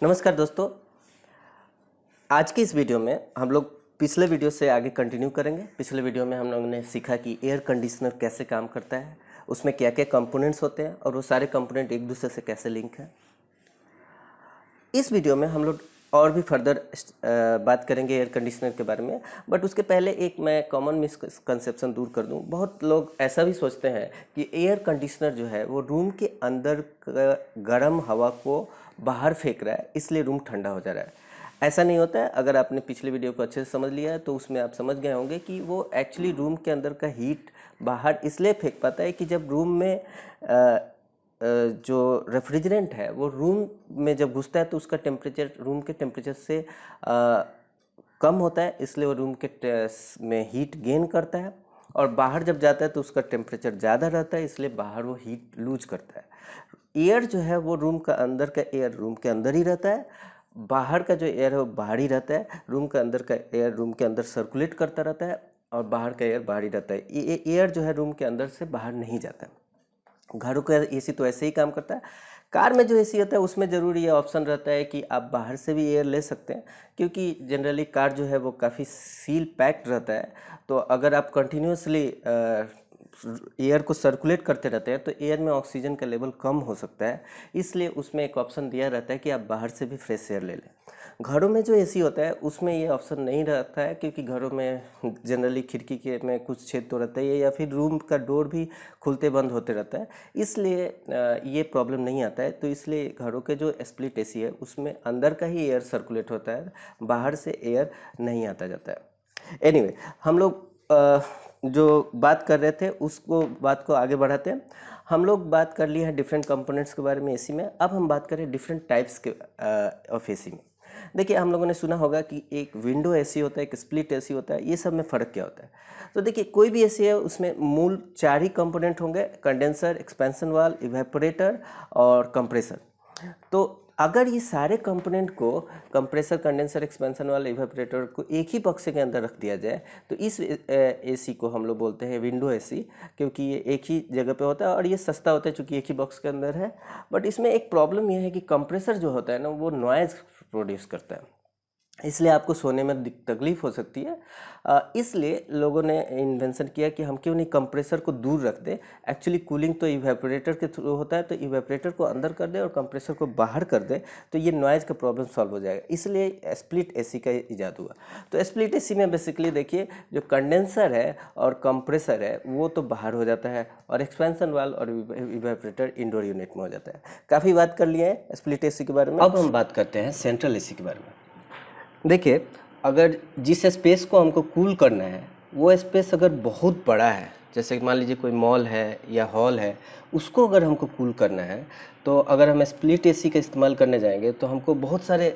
नमस्कार दोस्तों। आज की इस वीडियो में हम लोग पिछले वीडियो से आगे कंटिन्यू करेंगे। पिछले वीडियो में हम लोगों ने सीखा कि एयर कंडीशनर कैसे काम करता है, उसमें क्या क्या कंपोनेंट्स होते हैं और वो सारे कंपोनेंट एक दूसरे से कैसे लिंक हैं। इस वीडियो में हम लोग और भी फर्दर बात करेंगे एयर कंडीशनर के बारे में, बट उसके पहले एक मैं कॉमन मिसकंसेप्शन दूर कर दूं। बहुत लोग ऐसा भी सोचते हैं कि एयर कंडीशनर जो है वो रूम के अंदर गर्म हवा को बाहर फेंक रहा है, इसलिए रूम ठंडा हो जा रहा है। ऐसा नहीं होता है। अगर आपने पिछले वीडियो को अच्छे से समझ लिया है तो उसमें आप समझ गए होंगे कि वो एक्चुअली रूम के अंदर का हीट बाहर इसलिए फेंक पाता है कि जब रूम में जो रेफ्रिजरेंट है वो रूम में जब घुसता है तो उसका टेम्परेचर रूम के टेम्परेचर से कम होता है, इसलिए वो रूम के में हीट गेन करता है। और बाहर जब जाता है तो उसका टेम्परेचर ज़्यादा रहता है, इसलिए बाहर वो हीट लूज करता है। एयर जो है वो रूम का अंदर का एयर रूम के अंदर ही रहता है, बाहर का जो एयर है वो बाहर ही रहता है। रूम का अंदर का एयर रूम के अंदर सर्कुलेट करता रहता है और बाहर का एयर बाहर ही रहता है। ये एयर जो है रूम के अंदर से बाहर नहीं जाता है। घरों का एसी तो ऐसे ही काम करता है। कार में जो एसी होता है उसमें ज़रूर ये ऑप्शन रहता है कि आप बाहर से भी एयर ले सकते हैं, क्योंकि जनरली कार जो है वो काफ़ी सील पैक्ड रहता है। तो अगर आप कंटिन्यूसली एयर को सर्कुलेट करते रहते हैं तो एयर में ऑक्सीजन का लेवल कम हो सकता है, इसलिए उसमें एक ऑप्शन दिया रहता है कि आप बाहर से भी फ्रेश एयर ले लें। घरों में जो एसी होता है उसमें ये ऑप्शन नहीं रहता है, क्योंकि घरों में जनरली खिड़की के में कुछ छेद तो रहता ही है या फिर रूम का डोर भी खुलते बंद होते रहता है, इसलिए ये प्रॉब्लम नहीं आता है। तो इसलिए घरों के जो स्प्लिट एसी है उसमें अंदर का ही एयर सर्कुलेट होता है, बाहर से एयर नहीं आता जाता है। एनीवे, हम लोग जो बात कर रहे थे उसको बात को आगे बढ़ाते हैं। हम लोग बात कर लिए हैं डिफरेंट कंपोनेंट्स के बारे में एसी में। अब हम बात करें डिफरेंट टाइप्स के ऑफ एसी में। देखिए, हम लोगों ने सुना होगा कि एक विंडो एसी होता है, एक स्प्लिट एसी होता है। ये सब में फ़र्क क्या होता है? तो देखिए, कोई भी एसी है उसमें मूल 4 ही कंपोनेंट होंगे: कंडेंसर, एक्सपेंशन वाल्व, इवेपोरेटर और कंप्रेसर। तो अगर ये सारे कंपोनेंट को, कंप्रेसर, कंडेंसर, एक्सपेंशन वाला, इवेपोरेटर को एक ही बक्से के अंदर रख दिया जाए तो इस एसी को हम लोग बोलते हैं विंडो एसी, क्योंकि ये एक ही जगह पे होता है और ये सस्ता होता है चूँकि एक ही बॉक्स के अंदर है। बट इसमें एक प्रॉब्लम ये है कि कंप्रेसर जो होता है ना वो नॉइज़ प्रोड्यूस करता है, इसलिए आपको सोने में तकलीफ हो सकती है। इसलिए लोगों ने इन्वेंशन किया कि हम क्यों नहीं कंप्रेसर को दूर रख दें। एक्चुअली कूलिंग तो इवेपोरेटर के थ्रू होता है, तो इवेपोरेटर को अंदर कर दे और कंप्रेसर को बाहर कर दे, तो ये नॉइज़ का प्रॉब्लम सॉल्व हो जाएगा। इसलिए स्प्लिट एसी का इजाद हुआ। तो स्प्लिट एसी में बेसिकली देखिए, जो कंडेंसर है और कंप्रेसर है वो तो बाहर हो जाता है और एक्सपेंशन वाल्व और इवेपोरेटर इंडोर यूनिट में हो जाता है। काफ़ी बात कर लिए हैं स्प्लिट एसी के बारे में। अब हम बात करते हैं सेंट्रल एसी के बारे में। देखिए, अगर जिस स्पेस को हमको कूल करना है वो स्पेस अगर बहुत बड़ा है, जैसे मान लीजिए कोई मॉल है या हॉल है, उसको अगर हमको कूल करना है तो अगर हम स्प्लिट एसी का इस्तेमाल करने जाएंगे तो हमको बहुत सारे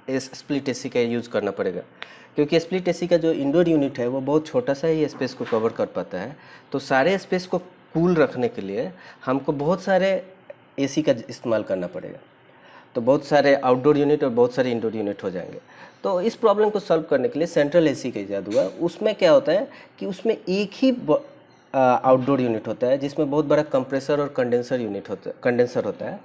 स्प्लिट एसी का यूज़ करना पड़ेगा, क्योंकि स्प्लिट एसी का जो इंडोर यूनिट है वो बहुत छोटा सा ही स्पेस को कवर कर पाता है। तो सारे स्पेस को कूल रखने के लिए हमको बहुत सारे एसी का इस्तेमाल करना पड़ेगा। तो बहुत सारे आउटडोर यूनिट और बहुत सारे इंडोर यूनिट हो जाएंगे। तो इस प्रॉब्लम को सॉल्व करने के लिए सेंट्रल एसी का इजाद हुआ। उसमें क्या होता है कि उसमें एक ही आउटडोर यूनिट होता है जिसमें बहुत बड़ा कंप्रेसर और कंडेंसर होता है।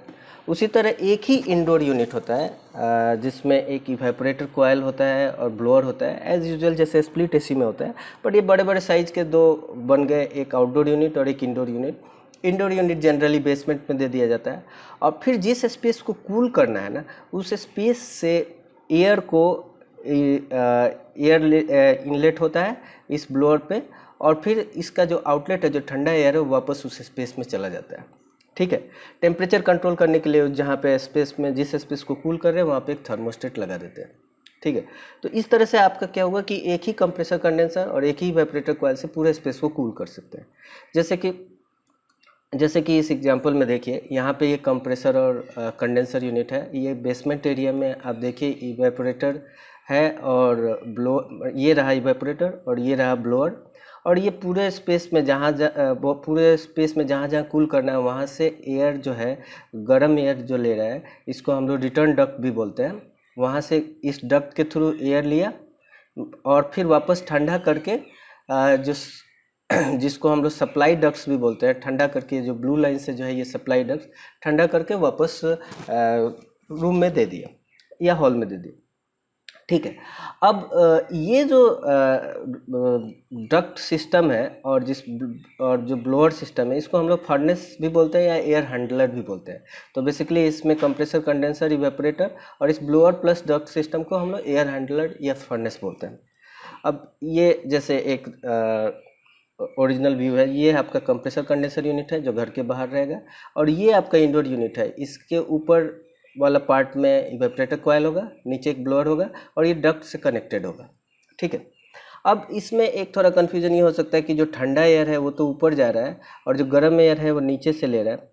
उसी तरह एक ही इंडोर यूनिट होता है जिसमें एक इवेपोरेटर कॉइल होता है और ब्लोअर होता है, एज यूजुअल जैसे स्प्लिट एसी में होता है। बट ये बड़े बड़े साइज के दो बन गए, एक आउटडोर यूनिट और एक indoor unit. Indoor unit generally basement में दे दिया जाता है और फिर जिस स्पेस को कूल करना है ना, उस स्पेस से एयर को एयर इनलेट होता है इस ब्लोअर पे, और फिर इसका जो आउटलेट है, जो ठंडा एयर है, वो वापस उस स्पेस में चला जाता है। ठीक है। टेम्परेचर कंट्रोल करने के लिए जहाँ पे स्पेस में, जिस स्पेस को कूल कर रहे हैं वहाँ पे एक थर्मोस्टेट लगा देते हैं। ठीक है। तो इस तरह से आपका क्या होगा कि एक ही कंप्रेसर, कंडेंसर और एक ही इवेपोरेटर कॉइल से पूरे स्पेस को कूल कर सकते हैं। जैसे कि इस एग्जांपल में देखिए, यहाँ पे ये कंप्रेसर और कंडेंसर यूनिट है। ये बेसमेंट एरिया में आप देखिए इवेपोरेटर है और ये रहा इवेपोरेटर और ये रहा ब्लोअर। और ये पूरे स्पेस में जहाँ जहाँ कूल करना है वहाँ से एयर जो है, गर्म एयर जो ले रहा है, इसको हम लोग रिटर्न डक्ट भी बोलते हैं। वहाँ से इस डक्ट के थ्रू एयर लिया और फिर वापस ठंडा करके जिसको हम लोग सप्लाई डक्ट्स भी बोलते हैं, ठंडा करके जो ब्लू लाइन से जो है ये सप्लाई डक्ट्स ठंडा करके वापस रूम में दे दिया। या हॉल में दे दिए। ठीक है। अब ये जो डक्ट सिस्टम है और जो ब्लोअर सिस्टम है, इसको हम लोग फर्नेस भी बोलते हैं या एयर हैंडलर भी बोलते हैं। तो बेसिकली इसमें कंप्रेसर, कंडेंसर, इवेपोरेटर और इस ब्लोअर प्लस डक्ट सिस्टम को हम लोग एयर हैंडलर या फर्नेस बोलते हैं। अब ये जैसे एक ओरिजिनल व्यू है, ये आपका कंप्रेसर कंडेंसर यूनिट है जो घर के बाहर रहेगा, और ये आपका इंडोर यूनिट है। इसके ऊपर वाला पार्ट में इवेपोरेटर कॉइल होगा, नीचे एक ब्लोअर होगा और ये डक्ट से कनेक्टेड होगा। ठीक है। अब इसमें एक थोड़ा कन्फ्यूजन ये हो सकता है कि जो ठंडा एयर है वो तो ऊपर जा रहा है और जो गर्म एयर है वो नीचे से ले रहा है।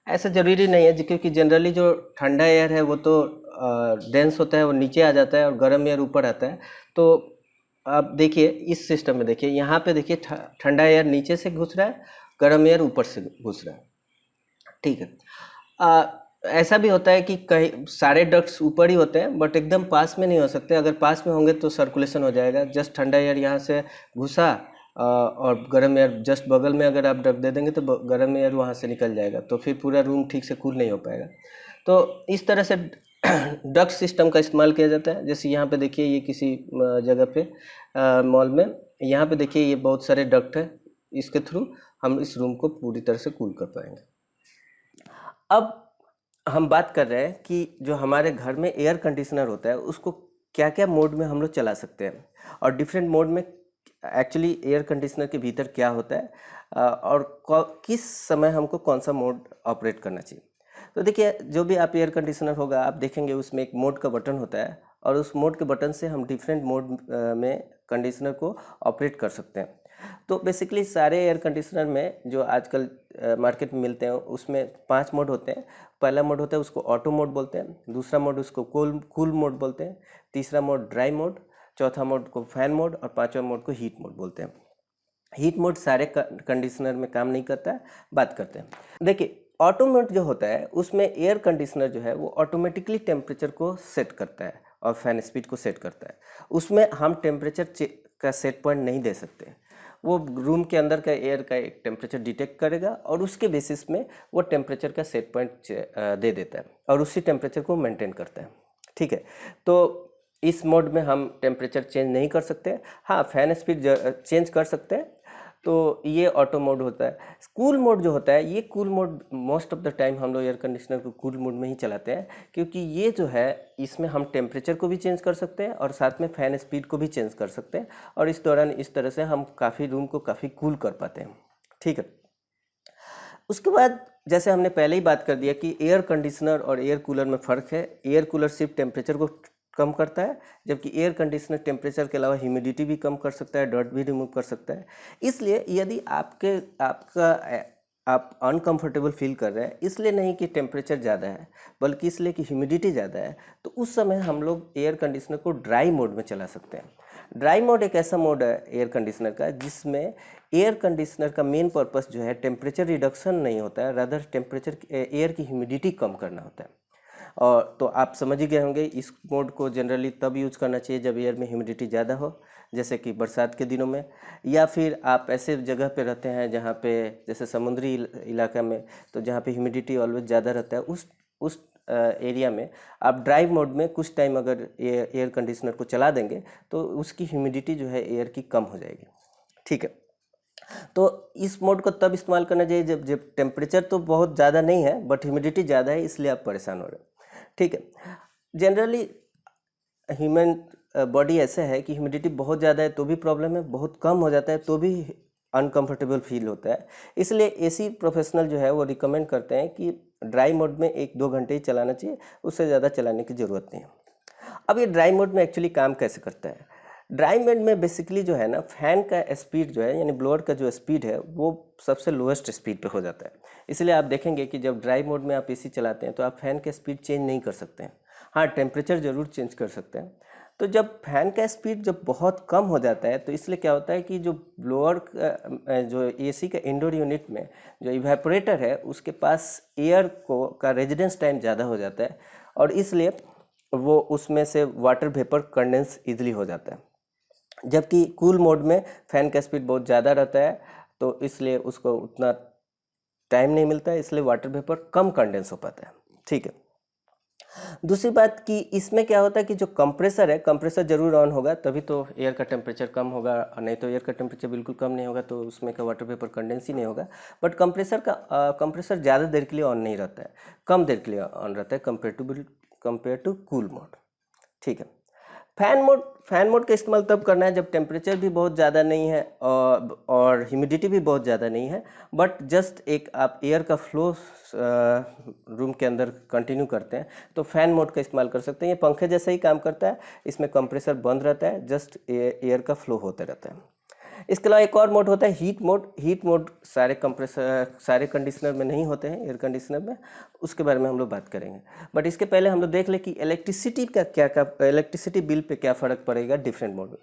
ऐसा ज़रूरी नहीं है, क्योंकि जनरली जो ठंडा एयर है वो तो डेंस होता है, वो नीचे आ जाता है और गर्म एयर ऊपर आता है। तो आप देखिए इस सिस्टम में, देखिए यहाँ पे देखिए ठंडा एयर नीचे से घुस रहा है, गर्म एयर ऊपर से घुस रहा है। ठीक है। ऐसा भी होता है कि कहीं सारे डक्ट्स ऊपर ही होते हैं बट एकदम पास में नहीं हो सकते। अगर पास में होंगे तो सर्कुलेशन हो जाएगा। जस्ट ठंडा एयर यहाँ से घुसा और गर्म एयर जस्ट बगल में अगर आप डक्ट दे देंगे तो गर्म एयर वहाँ से निकल जाएगा, तो फिर पूरा रूम ठीक से कूल नहीं हो पाएगा। तो इस तरह से डक्ट सिस्टम का इस्तेमाल किया जाता है। जैसे यहाँ पे देखिए, ये किसी जगह पे मॉल में, यहाँ पे देखिए ये बहुत सारे डक्ट है, इसके थ्रू हम इस रूम को पूरी तरह से कूल कर पाएंगे। अब हम बात कर रहे हैं कि जो हमारे घर में एयर कंडीशनर होता है उसको क्या क्या मोड में हम लोग चला सकते हैं, और डिफरेंट मोड में एक्चुअली एयर कंडीशनर के भीतर क्या होता है, और किस समय हमको कौन सा मोड ऑपरेट करना चाहिए। तो देखिए, जो भी आप एयर कंडीशनर होगा आप देखेंगे उसमें एक मोड का बटन होता है, और उस मोड के बटन से हम डिफरेंट मोड में कंडीशनर को ऑपरेट कर सकते हैं। तो बेसिकली सारे एयर कंडीशनर में जो आजकल मार्केट में मिलते हैं उसमें 5 मोड होते हैं। पहला मोड होता है उसको ऑटो मोड बोलते हैं, दूसरा मोड उसको कूल मोड बोलते हैं, तीसरा मोड ड्राई मोड, चौथा मोड को फैन मोड और पांचवा मोड को हीट मोड बोलते हैं। हीट मोड सारे कंडीशनर में काम नहीं करता है, बात करते हैं। देखिए, ऑटो मोड जो होता है उसमें एयर कंडीशनर जो है वो ऑटोमेटिकली टेम्परेचर को सेट करता है और फैन स्पीड को सेट करता है। उसमें हम टेम्परेचर का सेट पॉइंट नहीं दे सकते। वो रूम के अंदर का एयर का एक टेम्परेचर डिटेक्ट करेगा और उसके बेसिस में वो टेम्परेचर का सेट पॉइंट दे देता है और उसी टेम्परेचर को मेंटेन करता है। ठीक है। तो इस मोड में हम टेम्परेचर चेंज नहीं कर सकते। हाँ, फैन स्पीड चेंज कर सकते हैं। तो ये ऑटो मोड होता है। कूल मोड जो होता है, ये cool mode most of the time हम लोग एयर कंडीशनर को कूल मोड में ही चलाते हैं, क्योंकि ये जो है इसमें हम टेम्परेचर को भी चेंज कर सकते हैं और साथ में फैन स्पीड को भी चेंज कर सकते हैं, और इस दौरान इस तरह से हम काफ़ी रूम को काफ़ी कूल कर पाते हैं। ठीक है। उसके बाद जैसे हमने पहले ही बात कर दिया कि एयर कंडीशनर और एयर कूलर में फ़र्क है। एयर कूलर सिर्फ टेम्परेचर को कम करता है, जबकि एयर कंडीशनर टेम्परेचर के अलावा ह्यूमिडिटी भी कम कर सकता है, डर्ट भी रिमूव कर सकता है। इसलिए यदि आप अनकंफर्टेबल फील कर रहे हैं, इसलिए नहीं कि टेम्परेचर ज़्यादा है, बल्कि इसलिए कि ह्यूमिडिटी ज़्यादा है, तो उस समय हम लोग एयर कंडीशनर को ड्राई मोड में चला सकते हैं। ड्राई मोड एक ऐसा मोड है एयर कंडीशनर का जिसमें एयर कंडीशनर का मेन पर्पस जो है टेम्परेचर रिडक्शन नहीं होता है, रादर टेम्परेचर एयर की ह्यूमिडिटी कम करना होता है। और तो आप समझ ही गए होंगे, इस मोड को जनरली तब यूज करना चाहिए जब एयर में ह्यूमिडिटी ज़्यादा हो, जैसे कि बरसात के दिनों में, या फिर आप ऐसे जगह पे रहते हैं जहाँ पे जैसे समुद्री इलाका में, तो जहाँ पे ह्यूमिडिटी ऑलवेज ज़्यादा रहता है, उस एरिया में आप ड्राई मोड में कुछ टाइम अगर एयर कंडीशनर को चला देंगे तो उसकी ह्यूमिडिटी जो है एयर की कम हो जाएगी। ठीक है। तो इस मोड को तब इस्तेमाल करना चाहिए जब टेम्परेचर तो बहुत ज़्यादा नहीं है बट ह्यूमिडिटी ज़्यादा है, इसलिए आप परेशान हो रहे हैं। ठीक है। जनरली ह्यूमन बॉडी ऐसा है कि ह्यूमिडिटी बहुत ज़्यादा है तो भी प्रॉब्लम है, बहुत कम हो जाता है तो भी अनकंफर्टेबल फील होता है। इसलिए एसी प्रोफेशनल जो है वो रिकमेंड करते हैं कि ड्राई मोड में 1-2 घंटे ही चलाना चाहिए, उससे ज़्यादा चलाने की ज़रूरत नहीं है। अब ये ड्राई मोड में एक्चुअली काम कैसे करता है? ड्राई मोड में बेसिकली जो है ना, फैन का स्पीड जो है, यानी ब्लोअर का जो स्पीड है वो सबसे लोएस्ट स्पीड पे हो जाता है। इसलिए आप देखेंगे कि जब ड्राई मोड में आप एसी चलाते हैं तो आप फैन का स्पीड चेंज नहीं कर सकते हैं। हाँ, टेम्परेचर ज़रूर चेंज कर सकते हैं। तो जब फैन का स्पीड जब बहुत कम हो जाता है तो इसलिए क्या होता है कि जो ब्लोअर जो एसी का इंडोर यूनिट में जो इवेपोरेटर है उसके पास एयर का रेजिडेंस टाइम ज़्यादा हो जाता है, और इसलिए वो उसमें से वाटर वेपर कंडेंस इजीली हो जाता है। जबकि कूल मोड में फैन का स्पीड बहुत ज़्यादा रहता है तो इसलिए उसको उतना टाइम नहीं मिलता है, इसलिए वाटर वेपर कम कंडेंस हो पाता है। ठीक है। दूसरी बात कि इसमें क्या होता है कि जो कंप्रेसर है, कंप्रेसर जरूर ऑन होगा तभी तो एयर का टेम्परेचर कम होगा, और नहीं तो एयर का टेम्परेचर बिल्कुल कम नहीं होगा तो उसमें का वाटर वेपर कंडेंस ही नहीं होगा। बट कंप्रेसर ज़्यादा देर के लिए ऑन नहीं रहता है, कम देर के लिए ऑन रहता है कंपेयर टू कूल मोड। ठीक है। फैन मोड का इस्तेमाल तब करना है जब टेम्परेचर भी बहुत ज़्यादा नहीं है और ह्यूमिडिटी भी बहुत ज़्यादा नहीं है, बट जस्ट एक आप एयर का फ्लो रूम के अंदर कंटिन्यू करते हैं तो फैन मोड का इस्तेमाल कर सकते हैं। ये पंखे जैसा ही काम करता है, इसमें कंप्रेसर बंद रहता है, जस्ट एयर का फ्लो होता रहता है। इसके अलावा एक और मोड होता है हीट मोड सारे कंडीशनर में नहीं होते हैं, एयर कंडीशनर में, उसके बारे में हम लोग बात करेंगे। बट इसके पहले हम लोग देख ले कि इलेक्ट्रिसिटी बिल पे क्या फ़र्क पड़ेगा डिफरेंट मोड में।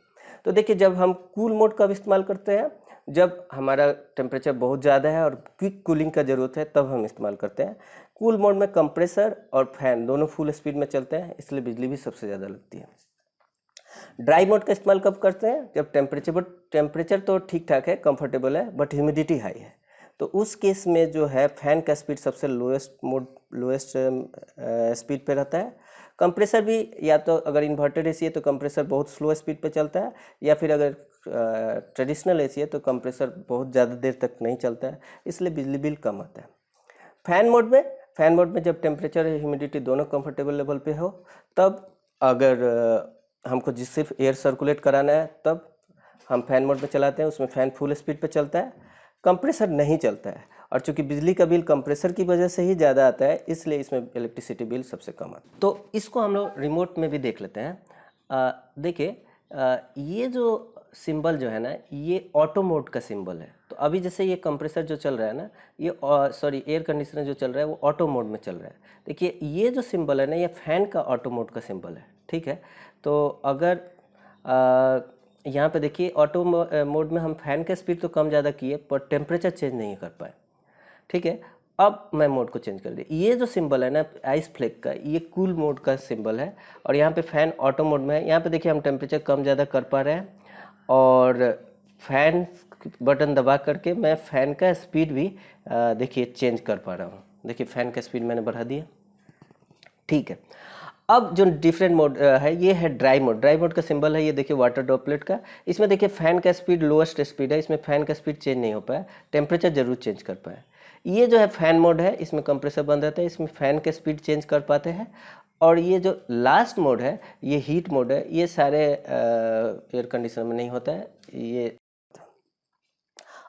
तो देखिए, जब हम कूल मोड का इस्तेमाल करते हैं, जब हमारा टेम्परेचर बहुत ज़्यादा है और क्विक कूलिंग का ज़रूरत है, तब हम इस्तेमाल करते हैं। कूल मोड में कंप्रेसर और फैन दोनों फुल स्पीड में चलते हैं, इसलिए बिजली भी सबसे ज़्यादा लगती है। ड्राई मोड का इस्तेमाल कब करते हैं? जब टेम्परेचर तो ठीक ठाक है, कंफर्टेबल है, बट ह्यूमिडिटी हाई है, तो उस केस में जो है फैन का स्पीड सबसे लोएस्ट स्पीड पे रहता है। कंप्रेसर भी, या तो अगर इन्वर्टेड एसी है तो कंप्रेसर बहुत स्लो स्पीड पे चलता है, या फिर अगर ट्रेडिशनल एसी है तो कंप्रेसर बहुत ज़्यादा देर तक नहीं चलता है, इसलिए बिजली बिल कम आता है। फैन मोड में जब टेम्परेचर और ह्यूमिडिटी दोनों कंफर्टेबल लेवल पे हो, तब अगर हमको सिर्फ एयर सर्कुलेट कराना है तब हम फैन मोड में चलाते हैं, उसमें फैन फुल स्पीड पे चलता है, कंप्रेसर नहीं चलता है। और चूंकि बिजली का बिल कंप्रेसर की वजह से ही ज़्यादा आता है, इसलिए इसमें इलेक्ट्रिसिटी बिल सबसे कम आता है। तो इसको हम लोग रिमोट में भी देख लेते हैं। देखिए, ये जो सिंबल जो है ना, ये ऑटो मोड का सिंबल है। तो अभी जैसे ये कंप्रेसर जो चल रहा है ना, ये एयर कंडीशनर जो चल रहा है वो ऑटो मोड में चल रहा है। देखिए, ये जो सिंबल है ना, ये फैन का ऑटो मोड का सिंबल है। ठीक है। तो अगर यहाँ पे देखिए, ऑटो मोड में हम फैन का स्पीड तो कम ज़्यादा किए पर टेम्परेचर चेंज नहीं कर पाए। ठीक है। अब मैं मोड को चेंज कर दिया। ये जो सिंबल है ना आइस फ्लेक का, ये कूल मोड का सिंबल है, और यहाँ पे फैन ऑटो मोड में है। यहाँ पे देखिए, हम टेम्परेचर कम ज़्यादा कर पा रहे हैं, और फैन बटन दबा करके मैं फ़ैन का स्पीड भी देखिए चेंज कर पा रहा हूँ। देखिए, फ़ैन का स्पीड मैंने बढ़ा दिया। ठीक है। अब जो डिफरेंट मोड है, ये है ड्राई मोड। ड्राई मोड का सिंबल है, ये देखिए वाटर ड्रॉपलेट का। इसमें देखिए फैन का स्पीड लोएस्ट स्पीड है, इसमें फैन का स्पीड चेंज नहीं हो पाया, टेम्परेचर जरूर चेंज कर पाए। ये जो है फैन मोड है, इसमें कंप्रेसर बंद रहता है, इसमें फैन का स्पीड चेंज कर पाते हैं। और ये जो लास्ट मोड है, ये हीट मोड है, ये सारे एयर कंडीशनर में नहीं होता है। ये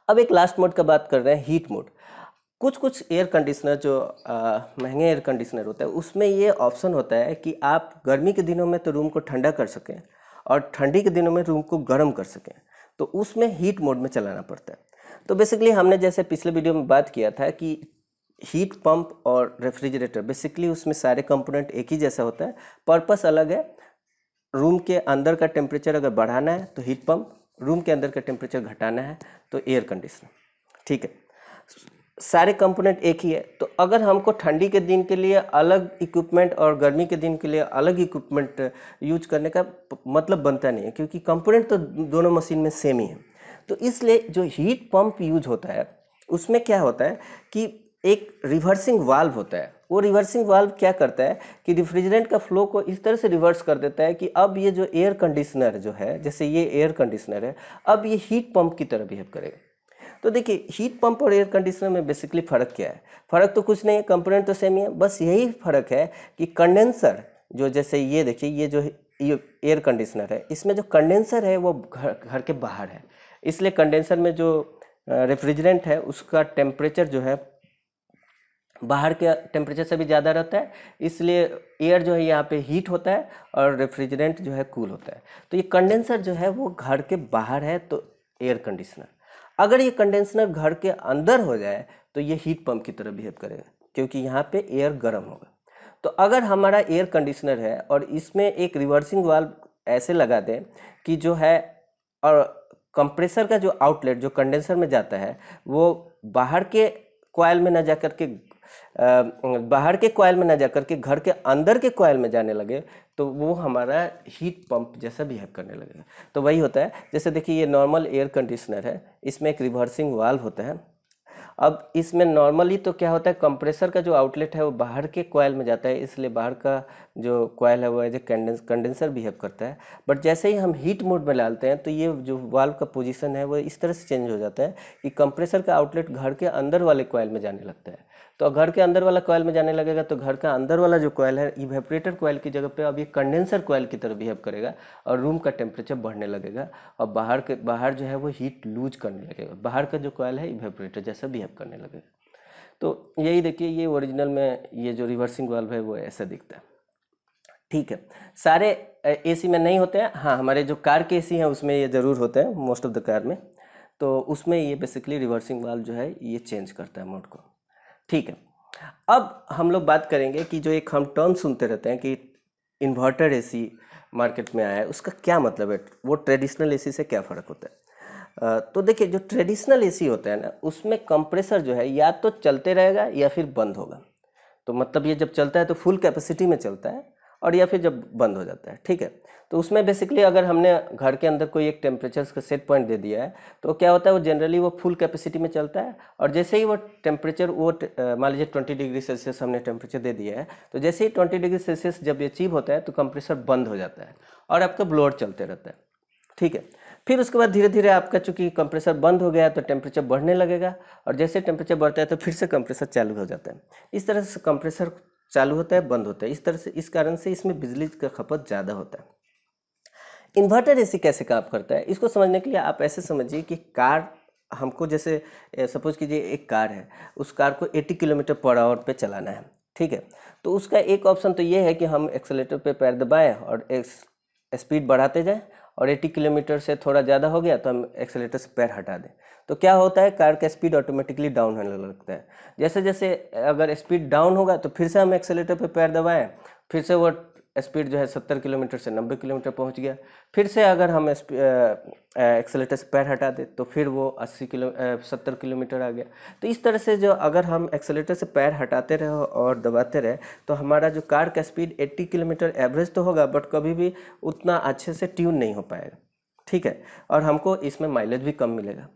अब एक लास्ट मोड का बात कर रहे हैं, हीट मोड। कुछ एयर कंडीशनर जो महंगे एयर कंडीशनर होता है, उसमें ये ऑप्शन होता है कि आप गर्मी के दिनों में तो रूम को ठंडा कर सकें और ठंडी के दिनों में रूम को गर्म कर सकें, तो उसमें हीट मोड में चलाना पड़ता है। तो बेसिकली हमने जैसे पिछले वीडियो में बात किया था कि हीट पंप और रेफ्रिजरेटर, बेसिकली उसमें सारे कंपोनेंट एक ही जैसा होता है, पर्पस अलग है। रूम के अंदर का टेम्परेचर अगर बढ़ाना है तो हीट पंप, रूम के अंदर का टेम्परेचर घटाना है तो एयर कंडीशनर। ठीक है। सारे कंपोनेंट एक ही है। तो अगर हमको ठंडी के दिन के लिए अलग इक्विपमेंट और गर्मी के दिन के लिए अलग इक्विपमेंट यूज करने का मतलब बनता नहीं है, क्योंकि कंपोनेंट तो दोनों मशीन में सेम ही है। तो इसलिए जो हीट पंप यूज होता है, उसमें क्या होता है कि एक रिवर्सिंग वाल्व होता है। वो रिवर्सिंग वाल्व क्या करता है कि रेफ्रिजरेंट का फ्लो को इस तरह से रिवर्स कर देता है कि अब ये जो एयर कंडीशनर जो है, जैसे ये एयर कंडीशनर है, अब ये हीट पंप की तरह बिहेव करेगा। तो देखिए, हीट पंप और एयर कंडीशनर में बेसिकली फ़र्क क्या है? फ़र्क तो कुछ नहीं है, कंपोनेंट तो सेम ही है। बस यही फ़र्क है कि कंडेंसर जो, जैसे ये देखिए, ये जो ये एयर कंडीशनर है, इसमें जो कंडेंसर है वो घर के बाहर है, इसलिए कंडेंसर में जो रेफ्रिजरेंट है उसका टेम्परेचर जो है बाहर के टेम्परेचर से भी ज़्यादा रहता है, इसलिए एयर जो है यहाँ पे हीट होता है और रेफ्रिजरेंट जो है कूल होता है। तो ये कंडेंसर जो है वो घर के बाहर है, तो एयर कंडीशनर। अगर ये कंडेंसर घर के अंदर हो जाए तो ये हीट पंप की तरह बिहेव करेगा, क्योंकि यहाँ पे एयर गर्म होगा। तो अगर हमारा एयर कंडीशनर है और इसमें एक रिवर्सिंग वाल्व ऐसे लगा दें कि जो है, और कंप्रेसर का जो आउटलेट जो कंडेंसर में जाता है वो बाहर के कॉइल में ना जाकर के घर के अंदर के कॉइल में जाने लगे, तो वो हमारा हीट पंप जैसा बिहेव करने लगेगा। तो वही होता है, जैसे देखिए ये नॉर्मल एयर कंडीशनर है, इसमें एक रिवर्सिंग वाल्व होता है, अब इसमें नॉर्मली तो क्या होता है, कंप्रेसर का जो आउटलेट है वो बाहर के कॉइल में जाता है, इसलिए बाहर का जो कॉइल है वो एज ए कंडेंसर बिहेव करता है। बट जैसे ही हम हीट मोड में डालते हैं तो ये जो वाल्व का पोजीशन है वो इस तरह से चेंज हो जाता है कि कंप्रेसर का आउटलेट घर के अंदर वाले कॉइल में जाने लगता है। तो घर के अंदर वाला कॉइल में जाने लगेगा तो घर का अंदर वाला जो कॉइल है इवेपोरेटर कॉइल की जगह पे अब ये कंडेंसर कॉइल की तरह बिहेव करेगा और रूम का टेम्परेचर बढ़ने लगेगा और बाहर जो है वो हीट लूज करने लगेगा, बाहर का जो कॉइल है इवेपोरेटर जैसा बिहेव करने लगेगा। तो यही देखिए, ये ओरिजिनल में ये जो रिवर्सिंग वाल्व है वो ऐसा दिखता है। ठीक है, सारे एसी में नहीं होते हैं, हाँ हमारे जो कार के एसी हैं उसमें ये ज़रूर होते हैं, मोस्ट ऑफ द कार में। तो उसमें ये बेसिकली रिवर्सिंग वाल्व जो है ये चेंज करता है मोड को। ठीक है, अब हम लोग बात करेंगे कि जो एक हम टर्म सुनते रहते हैं कि इन्वर्टर एसी मार्केट में आया है, उसका क्या मतलब है, वो ट्रेडिशनल एसी से क्या फ़र्क होता है। तो देखिए, जो ट्रेडिशनल एसी होता है ना, उसमें कंप्रेसर जो है या तो चलते रहेगा या फिर बंद होगा। तो मतलब ये जब चलता है तो फुल कैपेसिटी में चलता है और या फिर जब बंद हो जाता है। ठीक है, तो उसमें बेसिकली अगर हमने घर के अंदर कोई एक टेम्परेचर का सेट पॉइंट दे दिया है तो क्या होता है, वो जनरली वो फुल कैपेसिटी में चलता है और जैसे ही वो टेम्परेचर वो मान लीजिए 20 डिग्री सेल्सियस हमने टेम्परेचर दे दिया है, तो जैसे ही 20 डिग्री सेल्सियस जब अचीव होता है तो कंप्रेसर बंद हो जाता है और आपका ब्लोअर चलते रहता है। ठीक है, फिर उसके बाद धीरे धीरे आपका चूंकि कंप्रेसर बंद हो गया तो टेम्परेचर बढ़ने लगेगा और जैसे टेम्परेचर बढ़ता है तो फिर से कंप्रेसर चालू हो जाता है। इस तरह से कंप्रेसर चालू होता है, बंद होता है, इस तरह से, इस कारण से इसमें बिजली का खपत ज़्यादा होता है। इन्वर्टर एसी कैसे काम करता है, इसको समझने के लिए आप ऐसे समझिए कि कार हमको जैसे सपोज कीजिए एक कार है, उस कार को 80 किलोमीटर पर आवर पे चलाना है। ठीक है, तो उसका एक ऑप्शन तो ये है कि हम एक्सेलेटर पे पैर दबाएं और स्पीड बढ़ाते जाएं और 80 किलोमीटर से थोड़ा ज़्यादा हो गया तो हम एक्सेलेटर से पैर हटा दें। तो क्या होता है, कार का स्पीड ऑटोमेटिकली डाउन होने लगता है। जैसे जैसे अगर स्पीड डाउन होगा तो फिर से हम एक्सेलेटर पे पैर दबाएं, फिर से वो स्पीड जो है 70 किलोमीटर से 90 किलोमीटर पहुंच गया। फिर से अगर हम एक्सेलेटर से पैर हटा दें तो फिर वो 70 किलोमीटर आ गया। तो इस तरह से जो अगर हम एक्सेलेटर से पैर हटाते रहे और दबाते रहे तो हमारा जो कार का स्पीड 80 किलोमीटर एवरेज तो होगा बट कभी भी उतना अच्छे से ट्यून नहीं हो पाएगा। ठीक है, और हमको इसमें माइलेज भी कम मिलेगा।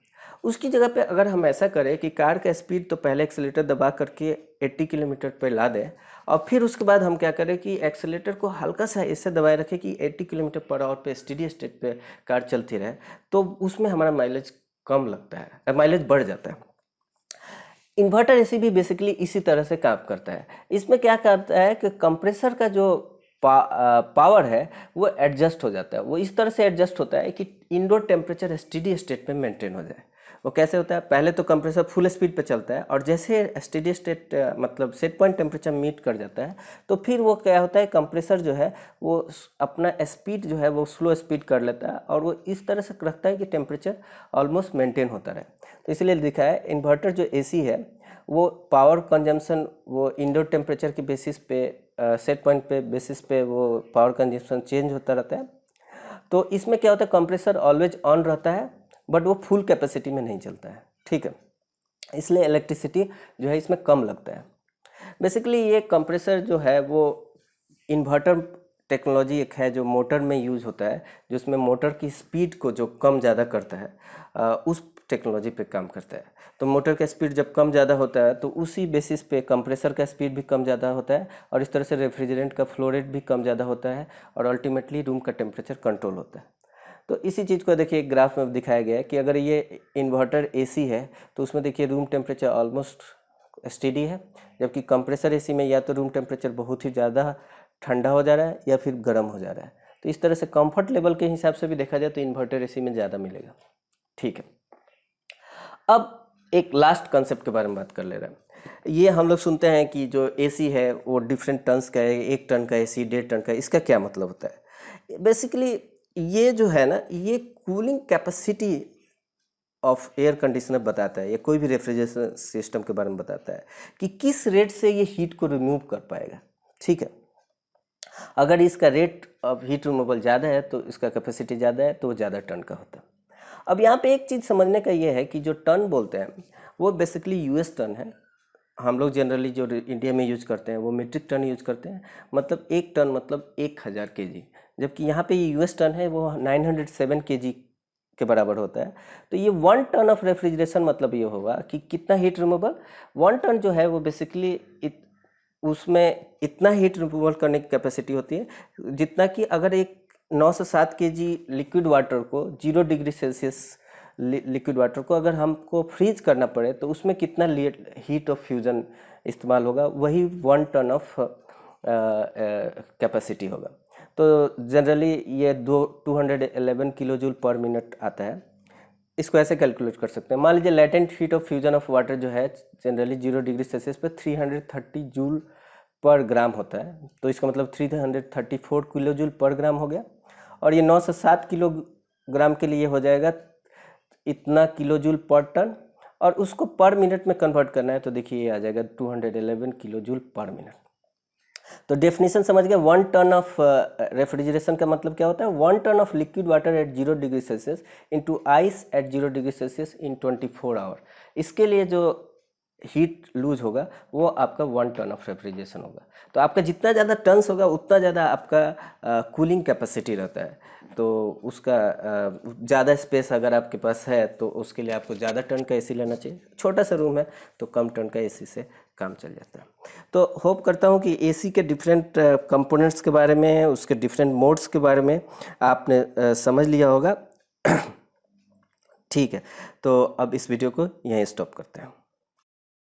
उसकी जगह पे अगर हम ऐसा करें कि कार का स्पीड तो पहले एक्सेलेटर दबा करके 80 किलोमीटर पे ला दें और फिर उसके बाद हम क्या करें कि एक्सेलेटर को हल्का सा ऐसे दबाए रखें कि 80 किलोमीटर पर आवर पे स्टेडी स्टेट पे कार चलती रहे, तो उसमें हमारा माइलेज कम लगता है, माइलेज बढ़ जाता है। इन्वर्टर एसी भी बेसिकली इसी तरह से काम करता है। इसमें क्या करता है कि कंप्रेसर का जो पावर है वो एडजस्ट हो जाता है। वो इस तरह से एडजस्ट होता है कि इंडोर टेम्परेचर स्टेडी स्टेट में मेंटेन हो जाए। वो कैसे होता है, पहले तो कंप्रेसर फुल स्पीड पे चलता है और जैसे स्टेडी स्टेट मतलब सेट पॉइंट टेम्परेचर मीट कर जाता है तो फिर वो क्या होता है, कंप्रेसर जो है वो अपना स्पीड जो है वो स्लो स्पीड कर लेता है और वो इस तरह से रखता है कि टेम्परेचर ऑलमोस्ट मेंटेन होता रहे। तो इसलिए लिखा है इन्वर्टर जो एसी है वो पावर कंजम्पशन वो इंडोर टेम्परेचर के बेसिस पे सेट पॉइंट पे बेसिस पे वो पावर कंजम्पशन चेंज होता रहता है। तो इसमें क्या होता है, कंप्रेसर ऑलवेज ऑन रहता है बट वो फुल कैपेसिटी में नहीं चलता है। ठीक है, इसलिए इलेक्ट्रिसिटी जो है इसमें कम लगता है। बेसिकली ये कंप्रेसर जो है वो इन्वर्टर टेक्नोलॉजी एक है जो मोटर में यूज होता है, जिसमें मोटर की स्पीड को जो कम ज़्यादा करता है उस टेक्नोलॉजी पे काम करता है। तो मोटर का स्पीड जब कम ज़्यादा होता है तो उसी बेसिस पे कंप्रेसर का स्पीड भी कम ज़्यादा होता है और इस तरह से रेफ्रिजरेंट का फ्लो रेट भी कम ज़्यादा होता है और अल्टीमेटली रूम का टेम्परेचर कंट्रोल होता है। तो इसी चीज़ को देखिए एक ग्राफ में दिखाया गया है कि अगर ये इन्वर्टर एसी है तो उसमें देखिए रूम टेम्परेचर ऑलमोस्ट स्टेडी है, जबकि कंप्रेसर एसी में या तो रूम टेम्परेचर बहुत ही ज़्यादा ठंडा हो जा रहा है या फिर गर्म हो जा रहा है। तो इस तरह से कंफर्ट लेवल के हिसाब से भी देखा जाए तो इन्वर्टर एसी में ज़्यादा मिलेगा। ठीक है, अब एक लास्ट कंसेप्ट के बारे में बात कर ले रहे हैं। ये हम लोग सुनते हैं कि जो एसी है वो डिफरेंट टन्स का है, 1 टन का एसी, 1.5 टन का, इसका क्या मतलब होता है। बेसिकली ये जो है ना, ये cooling capacity of air conditioner बताता है या कोई भी रेफ्रिजरेशन सिस्टम के बारे में बताता है कि किस रेट से ये हीट को रिमूव कर पाएगा। ठीक है, अगर इसका रेट ऑफ हीट रिमूवल ज़्यादा है तो इसका कैपेसिटी ज़्यादा है तो वो ज़्यादा टन का होता है। अब यहाँ पे एक चीज़ समझने का ये है कि जो टन बोलते हैं वो बेसिकली यूएस टन है। हम लोग जनरली जो इंडिया में यूज करते हैं वो मीट्रिक टन यूज करते हैं, मतलब 1 टन मतलब 1000 kg, जबकि यहाँ पे ये यूएस टन है वो 907 kg के बराबर होता है। तो ये 1 टन ऑफ रेफ्रिजरेशन मतलब ये होगा कि कितना हीट रिमूवल, 1 टन जो है वो बेसिकली उसमें इतना हीट रिमूवल करने की कैपेसिटी होती है जितना कि अगर एक 9 से 7 केजी लिक्विड वाटर को 0 डिग्री सेल्सियस लिक्विड वाटर को अगर हमको फ्रीज करना पड़े तो उसमें कितना हीट ऑफ फ्यूजन इस्तेमाल होगा, वही 1 टन ऑफ कैपेसिटी होगा। तो जनरली ये 211 किलो जूल पर मिनट आता है। इसको ऐसे कैलकुलेट कर सकते हैं। मान लीजिए latent heat of fusion of water जो है जनरली 0 डिग्री सेल्सियस पे 330 जूल पर ग्राम होता है, तो इसका मतलब 334 किलो जूल पर ग्राम हो गया। और ये 9 से 7 किलोग्राम के लिए हो जाएगा इतना किलो जूल पर टन, और उसको पर मिनट में कन्वर्ट करना है तो देखिए ये आ जाएगा 211 किलो जूल पर मिनट। तो डेफिनेशन समझ गए। 1 टन ऑफ रेफ्रिजरेशन का मतलब क्या होता है, 1 ton of liquid water at 0 degree Celsius into ice at 0 degree Celsius in 24 hour. इसके लिए जो हीट लूज होगा वो आपका 1 टन ऑफ रेफ्रिजरेशन होगा। तो आपका जितना ज़्यादा टन्स होगा उतना ज़्यादा आपका कूलिंग कैपेसिटी रहता है। तो उसका ज़्यादा स्पेस अगर आपके पास है तो उसके लिए आपको ज़्यादा टन का एसी लेना चाहिए। छोटा सा रूम है तो कम टन का एसी से काम चल जाता है। तो होप करता हूँ कि एसी के डिफरेंट कंपोनेंट्स के बारे में, उसके डिफरेंट मोड्स के बारे में आपने समझ लिया होगा। ठीक है, तो अब इस वीडियो को यहीं स्टॉप करते हैं।